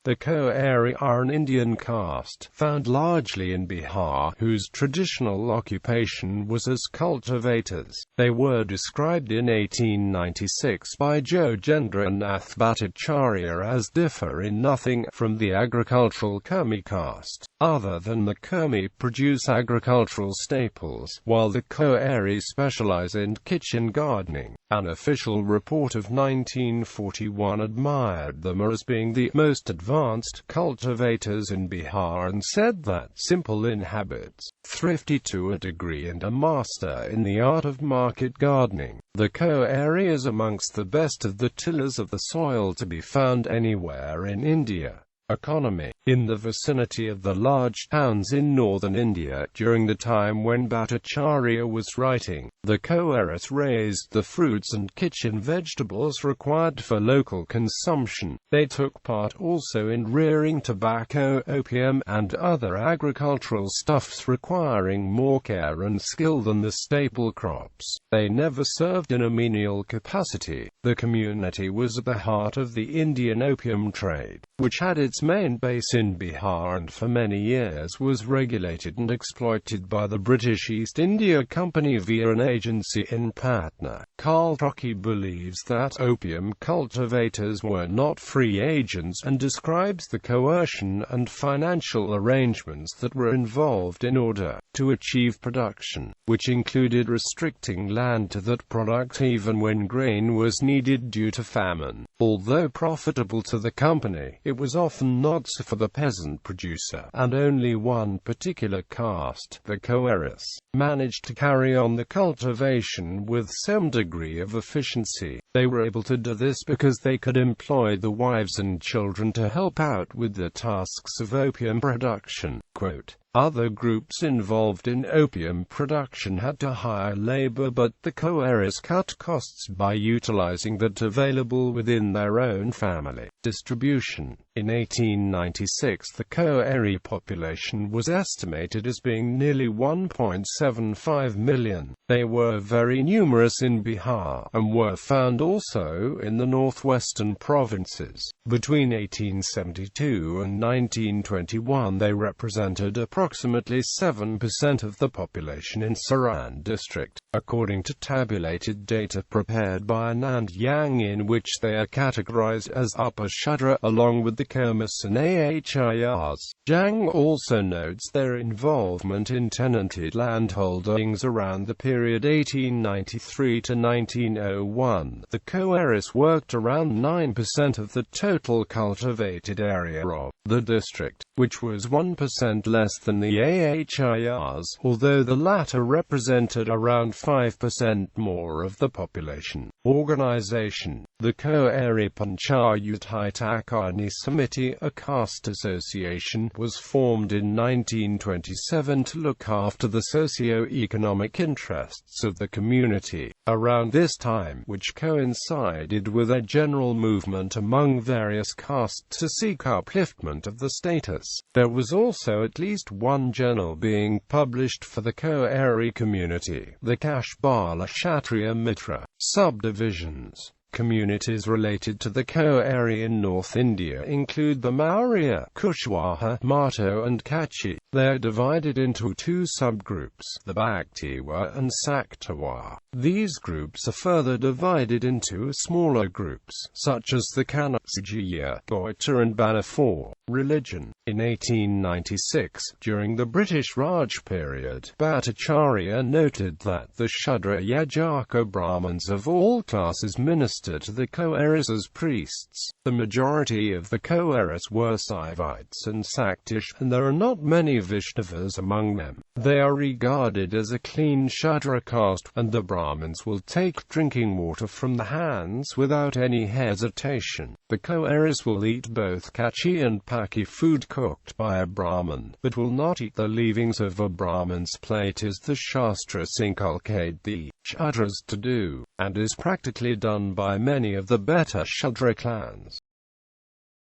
The Koeri are an Indian caste, found largely in Bihar, whose traditional occupation was as cultivators. They were described in 1896 by Jogendra Nath Bhattacharya as differ in nothing from the agricultural Kurmi caste, other than the Kurmi produce agricultural staples, while the Koeri specialize in kitchen gardening. An official report of 1941 admired them as being the most advanced cultivators in Bihar and said that simple in habits, thrifty to a degree and a master in the art of market gardening. The Koeri is amongst the best of the tillers of the soil to be found anywhere in India. Economy. In the vicinity of the large towns in northern India during the time when Bhattacharya was writing, the Koeris raised the fruits and kitchen vegetables required for local consumption. They took part also in rearing tobacco, opium, and other agricultural stuffs requiring more care and skill than the staple crops. They never served in a menial capacity. The community was at the heart of the Indian opium trade, which had its main base in Bihar and for many years was regulated and exploited by the British East India Company via an agency in Patna. Karl Trocky believes that opium cultivators were not free agents and describes the coercion and financial arrangements that were involved in order to achieve production, which included restricting land to that product even when grain was needed due to famine. Although profitable to the company, it was often not so for the peasant producer, and only one particular caste, the Koeris, managed to carry on the cultivation with some degree of efficiency. They were able to do this because they could employ the wives and children to help out with the tasks of opium production. Quote, other groups involved in opium production had to hire labor, but the Koeris cut costs by utilizing that available within their own family. Distribution. In 1896 the Koeri population was estimated as being nearly 1.75 million. They were very numerous in Bihar, and were found also in the northwestern provinces. Between 1872 and 1921 they represented approximately 7% of the population in Saran district, according to tabulated data prepared by Anand Yang, in which they are categorized as Upper Shudra along with the Kurmis and Ahirs. Jang also notes their involvement in tenanted landholdings around the period 1893 to 1901. The Koeris worked around 9% of the total cultivated area of the district, which was 1% less than the Ahirs, although the latter represented around 5% more of the population. Organization. The Koeri Panchayat Hitakani Samiti, a caste association, was formed in 1927 to look after the socio-economic interests of the community. Around this time, which coincided with a general movement among various castes to seek upliftment of the status, there was also at least one journal being published for the Koeri community, the Kashbala Kshatriya Mitra. Subdivisions. Communities related to the Koeri in North India include the Maurya, Kushwaha, Mato and Kachi. They are divided into two subgroups, the Bhaktiwa and Saktawa. These groups are further divided into smaller groups, such as the Kanaksajiya, Goita and Banafor. Religion. In 1896, during the British Raj period, Bhattacharya noted that the Shudra Yajaka Brahmins of all classes ministered to the Koeris as priests. The majority of the Koeris were Saivites and Saktish, and there are not many Vaishnavas among them. They are regarded as a clean Shudra caste, and the Brahmins will take drinking water from the hands without any hesitation. The Koeris will eat both kachi and paki food cooked by a Brahmin, but will not eat the leavings of a Brahmin's plate as the Shastras inculcate the Shudras to do, and is practically done by many of the better Shudra clans.